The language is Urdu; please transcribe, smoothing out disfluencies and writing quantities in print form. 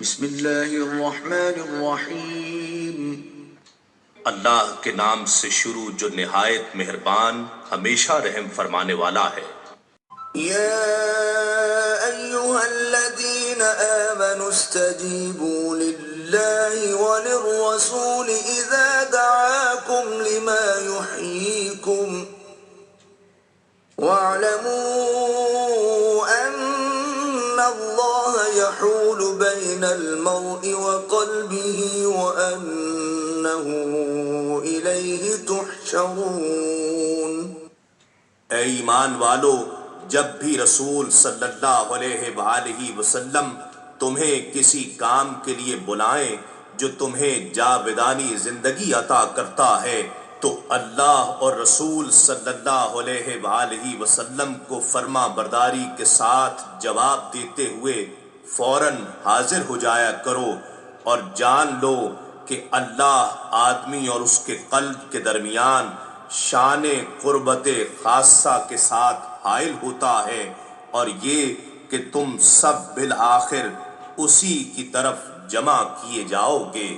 بسم اللہ الرحمن الرحیم۔ اللہ کے نام سے شروع جو نہایت مہربان ہمیشہ رحم فرمانے والا ہے۔ یا ایہا الذین آمنوا استجیبوا للہ وللرسول اذا دعاکم لما یحییکم واعلموا ان اللہ یحول بین المرء وقلبہ وانہ الیہ تحشرون۔ اے ایمان والو، جب بھی رسول صلی اللہ علیہ وآلہ وسلم تمہیں کسی کام کے لیے بلائیں جو تمہیں جاودانی زندگی عطا کرتا ہے تو اللہ اور رسول صلی اللہ علیہ وآلہ وسلم کو فرما برداری کے ساتھ جواب دیتے ہوئے فوراً حاضر ہو جایا کرو، اور جان لو کہ اللہ آدمی اور اس کے قلب کے درمیان شان قربت خاصہ کے ساتھ حائل ہوتا ہے، اور یہ کہ تم سب بالآخر اسی کی طرف جمع کیے جاؤ گے۔